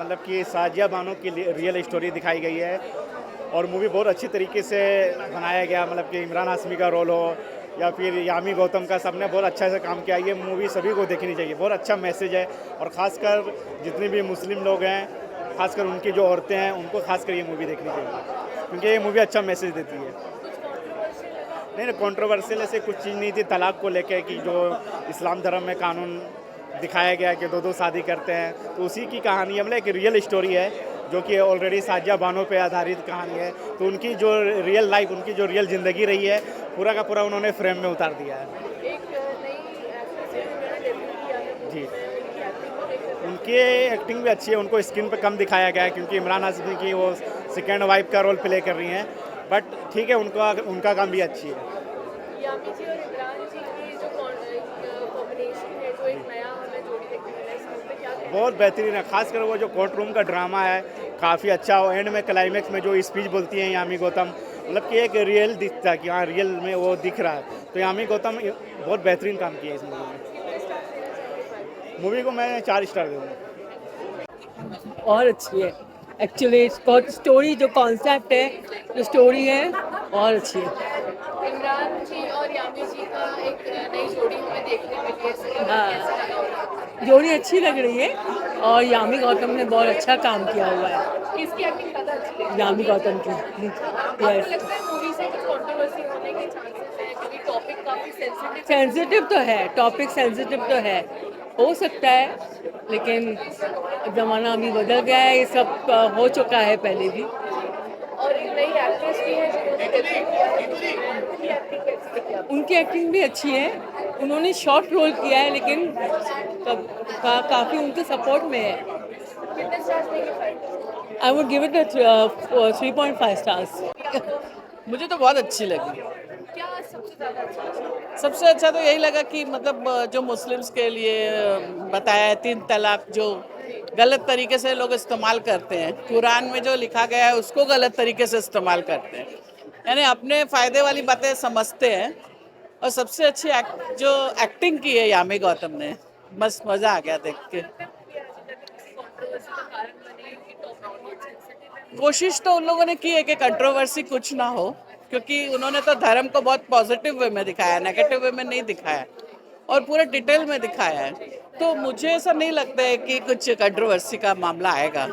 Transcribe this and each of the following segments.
मतलब कि साजिया बानो की रियल स्टोरी दिखाई गई है और मूवी बहुत अच्छी तरीके से बनाया गया। मतलब कि इमरान हाशमी का रोल हो या फिर यामी गौतम का, सबने बहुत अच्छा से काम किया। ये मूवी सभी को देखनी चाहिए, बहुत अच्छा मैसेज है। और ख़ासकर जितने भी मुस्लिम लोग हैं, खासकर उनकी जो औरतें हैं, उनको खासकर ये मूवी देखनी चाहिए क्योंकि ये मूवी अच्छा मैसेज देती है। नहीं नहीं, कंट्रोवर्शियल ऐसे कुछ चीज़ नहीं थी। तलाक को लेकर कि जो इस्लाम धर्म में कानून दिखाया गया कि दो दो शादी करते हैं, तो उसी की कहानी है। मतलब एक रियल स्टोरी है जो कि ऑलरेडी साजिया बानो पे आधारित कहानी है। तो उनकी जो रियल लाइफ, उनकी जो रियल ज़िंदगी रही है, पूरा का पूरा उन्होंने फ्रेम में उतार दिया है। एक नई एक्ट्रेस है जिन्होंने डेब्यू किया है मूवी जी, में, उनकी एक्टिंग को लेकर भी उनकी एक्टिंग भी अच्छी है। उनको स्क्रीन पे कम दिखाया गया है क्योंकि इमरान हाशमी की वो सेकेंड वाइफ का रोल प्ले कर रही हैं। बट ठीक है, उनका उनका काम भी अच्छी है। यामी जी और इमरान जी की जो कॉम्बिनेशन है, जो एक नया हमें जोड़ी देखने मिला है, इस मूवी में क्या कहना बहुत बेहतरीन है। खासकर वो जो कोर्ट रूम का ड्रामा है, काफ़ी अच्छा। और एंड में क्लाइमेक्स में जो स्पीच बोलती हैं यामी गौतम, मतलब कि एक रियल दिखता है कि हाँ, रियल में वो दिख रहा है। तो यामी गौतम बहुत बेहतरीन काम किया है इस मूवी में। कितने स्टार देना चाहेंगे फाइव? मूवी को मैं 4 स्टार दूँगा। और अच्छी है। एक्चुअली स्टोरी जो कॉन्सेप्ट है, जो स्टोरी है, और अच्छी है। इमरान जी और यामी जी का एक नई जोड़ी हमें देखने मिली है, इससे कैसा लगा उन्हें? जोड़ी अच्छी लग रही है और यामी गौतम ने बहुत अच्छा काम किया हुआ है। किसकी एक्टिंग ज़्यादा अच्छी लगी? यामी गौतम की। आपको यस, लगता है मूवी से कुछ कंट्रोवर्सी होने के चांसेस हैं क्योंकि टॉपिक काफी सेंसिटिव सेंसिटिव तो है, टॉपिक सेंसिटिव तो है, हो सकता है, लेकिन ज़माना अभी बदल गया है। ये सब हो चुका है पहले भी। और एक नई एक्ट्रेस भी है जिन्होंने डेब्यू किया है मूवी में, उनकी एक्टिंग कैसी लगी आपको? उनकी एक्टिंग भी अच्छी है। उन्होंने शॉर्ट रोल किया है, लेकिन काफ़ी उनके सपोर्ट में है। कितने स्टार्स देंगे five? I would give it 3.5 stars. मुझे तो बहुत अच्छी लगी। क्या सबसे ज्यादा अच्छा लगा? सबसे अच्छा तो यही लगा कि मतलब जो मुस्लिम्स के लिए बताया है, 3 तलाक जो गलत तरीके से लोग इस्तेमाल करते हैं, कुरान में जो लिखा गया है उसको गलत तरीके से इस्तेमाल करते हैं, यानी अपने फ़ायदे वाली बातें समझते हैं। और सबसे अच्छी जो एक्टिंग की है यामी गौतम ने, बस मज़ा आ गया देख के। कंट्रोवर्सी का कारण बने कि टॉपिक बहुत सेंसिटिव है। कोशिश तो उन लोगों ने की है कि कंट्रोवर्सी कुछ ना हो, क्योंकि उन्होंने तो धर्म को बहुत पॉजिटिव वे में दिखाया है, नेगेटिव वे में नहीं दिखाया है और पूरे डिटेल में दिखाया है। तो मुझे ऐसा नहीं लगता है कि कुछ कंट्रोवर्सी का मामला आएगा।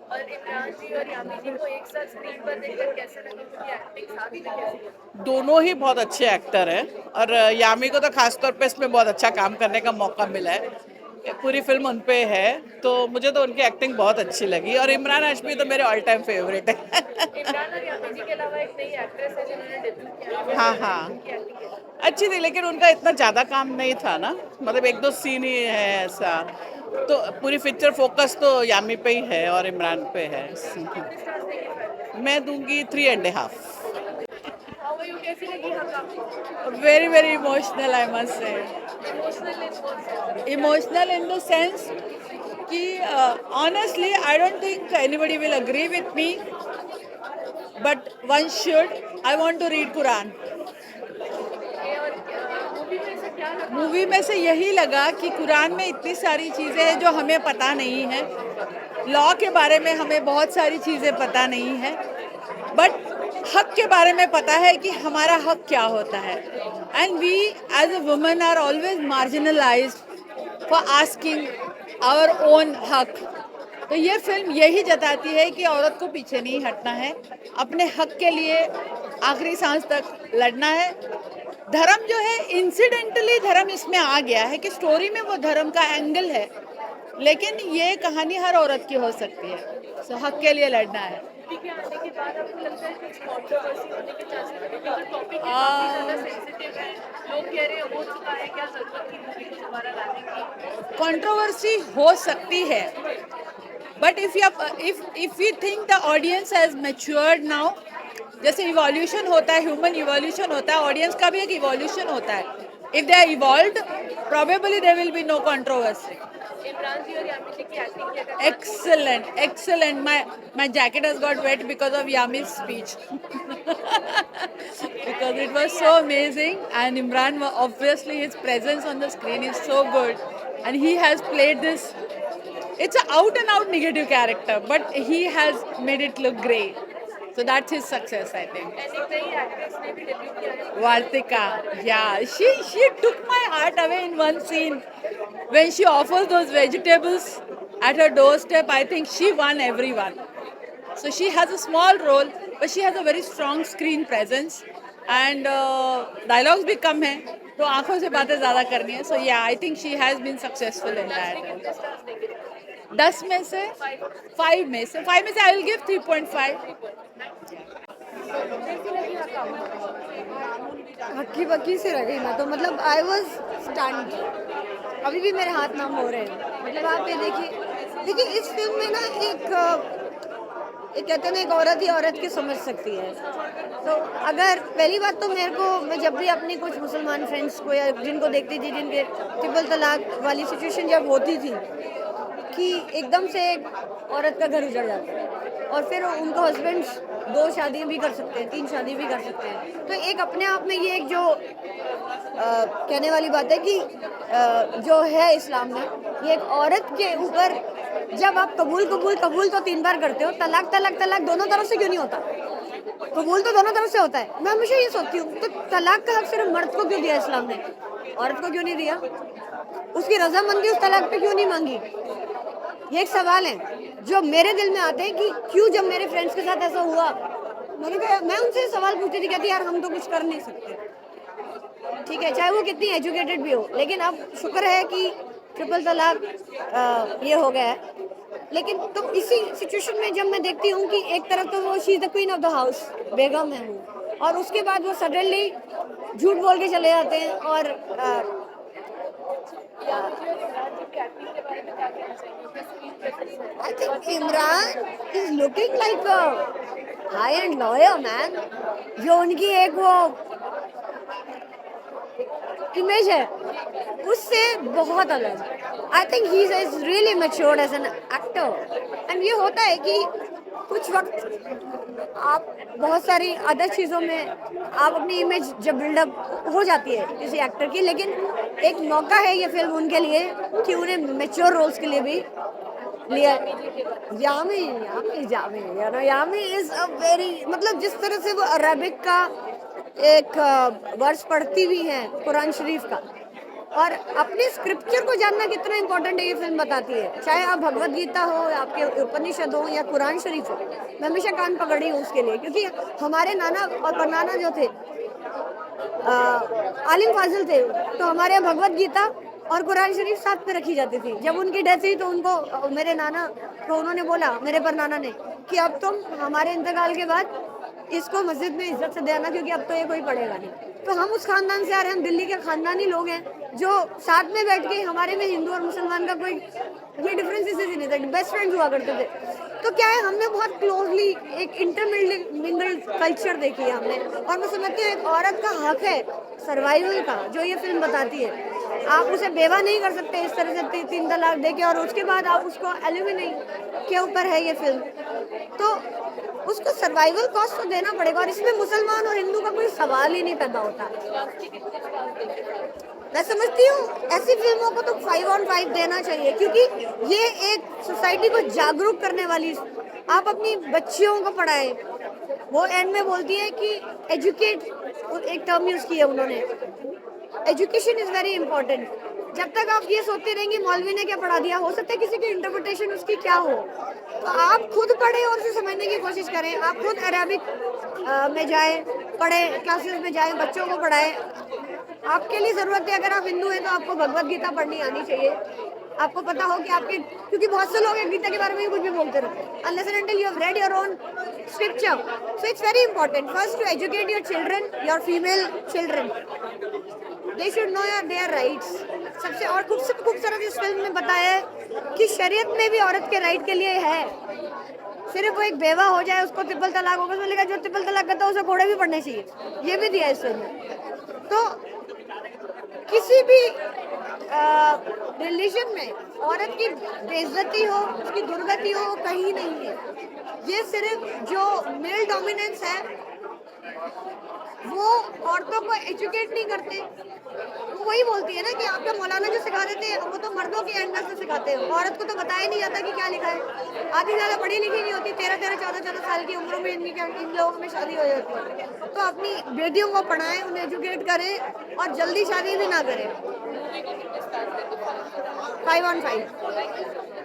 और इमरान जी और यामी जी को एक साथ स्क्रीन पर देखकर कैसे लगा, उनकी एक्टिंग साथ में कैसी लगी? दोनों ही बहुत अच्छे एक्टर हैं और यामी को तो खासतौर पे इसमें बहुत अच्छा काम करने का मौका मिला है। ये पूरी फिल्म उन पे है, तो मुझे तो उनकी एक्टिंग बहुत अच्छी लगी। और इमरान हाशमी तो मेरे ऑल टाइम फेवरेट है। इमरान और यामी जी के अलावा एक नई एक्ट्रेस है जिन्होंने डेब्यू किया है, हाँ हाँ, उनकी एक्टिंग कैसी लगी? अच्छी थी, लेकिन उनका इतना ज़्यादा काम नहीं था ना, मतलब 1-2 सीन ही है ऐसा। तो पूरी पिक्चर फोकस तो यामी पे ही है और इमरान पे है। कितने स्टार्स देंगे फाइव? मैं दूंगी 3.5। हाउ आर यू, कैसी लगी हम आपको? Very very emotional, I must say. Emotional in कौन से? Emotional in the sense कि honestly I don't think anybody will agree with me, but one should. I want to read Quran. और movie में से क्या लगा? मूवी में से यही लगा कि कुरान में इतनी सारी चीज़ें हैं जो हमें पता नहीं है। लॉ के बारे में हमें बहुत सारी चीज़ें पता नहीं है, बट हक के बारे में पता है कि हमारा हक क्या होता है। And we as a woman are always marginalised for asking our own हक। तो ये फिल्म यही जताती है कि औरत को पीछे नहीं हटना है, अपने हक के लिए आखिरी सांस तक लड़ना है। धर्म जो है, इंसिडेंटली धर्म इसमें आ गया है कि स्टोरी में वो धर्म का एंगल है, लेकिन ये कहानी हर औरत की हो सकती है। सो हक के लिए लड़ना है। मूवी के आने के बाद आपको लगता है कुछ कंट्रोवर्सी होने के चांसेस है क्योंकि टॉपिक काफी ज्यादा सेंसिटिव है, लोग कह रहे हैं हो चुका है, क्या जरूरत थी मूवी को दोबारा लाने की? कंट्रोवर्सी हो सकती है, but if you think the audience has matured now, जैसे इवोल्यूशन होता है, ह्यूमन इवोल्यूशन होता है, ऑडियंस का भी एक इवोल्यूशन होता है। If they are evolved, probably there will be no controversy. Imran ji और यामी जी की एक्टिंग की अगर Excellent, excellent. My jacket has got wet because of Yami's speech. Because it was so amazing, and Imran, obviously his presence on the screen is so good, and he has played this It's an out and out negative character, but he has made it look great. So that's his success, I think. And एक नई actress ने भी debut किया है Vartika, yeah, she took my heart away in one scene when she offers those vegetables at her doorstep. I think she won everyone. So she has a small role, but she has a very strong screen presence and dialogues भी कम हैं, तो आंखों से बातें ज़्यादा करनी है. So yeah, I think she has been successful in that. कितने स्टार्स देंगे 10 में से 5 में से I will give 3.5. हक्की बक्की से रह गई मैं तो, मतलब आई वॉज स्टंट. अभी भी मेरे हाथ नाम हो रहे हैं. मतलब आप ये देखिए इस फिल्म में ना एक कहते हैं ना, एक औरत ही औरत की समझ सकती है. तो अगर पहली बात तो मैं जब भी अपनी कुछ मुसलमान फ्रेंड्स को या जिनको देखती थी जिनके ट्रिपल तलाक वाली सिचुएशन जब होती थी कि एकदम से एक औरत का घर उजड़ जाता है और फिर उनको हस्बैंड्स 2 शादी भी कर सकते हैं, 3 शादी भी कर सकते हैं. तो एक अपने आप में ये एक जो कहने वाली बात है कि जो है इस्लाम में, ये एक औरत के ऊपर जब आप कबूल तो 3 बार करते हो, तलाक दोनों तरफ से क्यों नहीं होता? कबूल तो दोनों तरफ से होता है. मैं हमेशा ये सोचती हूँ, तो तलाक का हक सिर्फ मर्द को क्यों दिया इस्लाम ने, औरत को क्यों नहीं दिया? उसकी रजामंदी उस तलाक पे क्यों नहीं मांगी? ये एक सवाल है जो मेरे दिल में आते हैं कि क्यों जब मेरे फ्रेंड्स के साथ ऐसा हुआ, मैं उनसे सवाल पूछती थी, कहती यार हम तो कुछ कर नहीं सकते. ठीक है, चाहे वो कितनी एजुकेटेड भी हो, लेकिन अब शुक्र है कि ट्रिपल तलाक ये हो गया है. लेकिन तो इसी सिचुएशन में जब मैं देखती हूँ कि एक तरफ तो वो she is the queen of the house, बेगम है वो, और उसके बाद वो सडनली झूठ बोल के चले जाते हैं. और I think Imran is looking like a high-end lawyer, man. जो उनकी एक वो इमेज है उससे बहुत अलग है. I think he is really matured as an actor. And ये होता है कि कुछ वक्त आप बहुत सारी अदर चीज़ों में आप अपनी इमेज जब बिल्डअप हो जाती है किसी एक्टर की, लेकिन एक मौका है ये फिल्म उनके लिए कि उन्हें मैच्योर रोल्स के लिए भी लिया. यामी इज अ वेरी, मतलब जिस तरह से वो अरबिक का एक वर्स पढ़ती भी हैं कुरान शरीफ का, और अपने स्क्रिप्चर को जानना कितना इम्पोर्टेंट है ये फिल्म बताती है. चाहे आप भगवत गीता हो, आपके उपनिषद हो या कुरान शरीफ हो, मैं हमेशा कान पकड़ी हूँ उसके लिए, क्योंकि हमारे नाना और परनाना जो थे आलिम फाजिल थे, तो हमारे यहाँ भगवत गीता और कुरान शरीफ साथ पे रखी जाती थी. जब उनकी डेथ हुई तो उनको मेरे नाना को उन्होंने बोला, मेरे परनाना ने, कि अब तुम हमारे इंतकाल के बाद इसको मस्जिद में इज्जत से देना, क्योंकि अब तो ये कोई पढ़ेगा नहीं. तो हम उस खानदान से आ रहे हैं, हम दिल्ली के खानदानी लोग हैं जो साथ में बैठ के, हमारे में हिंदू और मुसलमान का कोई ये डिफरेंस इसी से नहीं था, बेस्ट फ्रेंड्स हुआ करते थे. तो क्या है, हमने बहुत क्लोजली एक इंटरमिंगल्ड कल्चर देखी है हमने, और मैं समझती हूँ एक औरत का हक है सर्वाइवल का, जो ये फिल्म बताती है. आप उसे बेवा नहीं कर सकते इस तरह से 3 तलाक देके और उसके बाद आप उसको एल्यूमिनियम के ऊपर है ये फिल्म, तो उसको सर्वाइवल कॉस्ट तो देना पड़ेगा. और इसमें मुसलमान और हिंदू का कोई सवाल ही नहीं पैदा होता. मैं समझती हूँ ऐसी फिल्मों को तो 5 on 5 देना चाहिए, क्योंकि ये एक सोसाइटी को जागरूक करने वाली. आप अपनी बच्चियों को पढ़ाएं. वो एंड में बोलती है कि एजुकेट, एक टर्म यूज की है उन्होंने, एजुकेशन इज वेरी इंपॉर्टेंट. जब तक आप ये सोचते रहेंगे मौलवी ने क्या पढ़ा दिया, हो सकता है किसी की इंटरप्रिटेशन उसकी क्या हो, तो आप खुद पढ़ें और उसे समझने की कोशिश करें. आप खुद अरबिक में जाएं, पढ़ें, क्लासेस में जाएं, बच्चों को पढ़ाएं. आपके लिए ज़रूरत है, अगर आप हिंदू हैं तो आपको भगवत गीता पढ़नी आनी चाहिए. आपको पता हो कि आपके, क्योंकि बहुत से लोग हैं गीता के बारे में कुछ भी बोलते रहते हैं, unless and until you have read your own scripture. So it's very important first to educate your children, your female children. They should know their rights. सबसे और खूबसूरत इस फिल्म में बताया है कि शरीयत में भी औरत के राइट के लिए है. सिर्फ वो एक बेवा हो जाए, उसको ट्रिपल तलाक होगा, उसमें लिखा जो ट्रिपल तलाक करता है उसे घोड़े भी पड़ने चाहिए, ये भी दिया इस फिल्म में. तो किसी भी रिलीजन में औरत की बेइज्जती हो, उसकी दुर्गति हो, कहीं नहीं है. ये सिर्फ जो मेल डोमिनेंस है वो औरतों को एजुकेट नहीं करते। वो वही बोलती है ना कि आपका मौलाना जो सिखा देते हैं वो तो मर्दों के अंडर से सिखाते हैं, औरत को तो बताया नहीं जाता कि क्या लिखा है। आधी ज़्यादा पढ़ी लिखी नहीं होती, 13-13, 14-14 साल की उम्रों में इन लोगों में शादी हो जाती है। तो अपनी बेटियों को पढ़ाएं, उन्हें एजुकेट करें और जल्दी शादी भी ना करें। 5 on 5।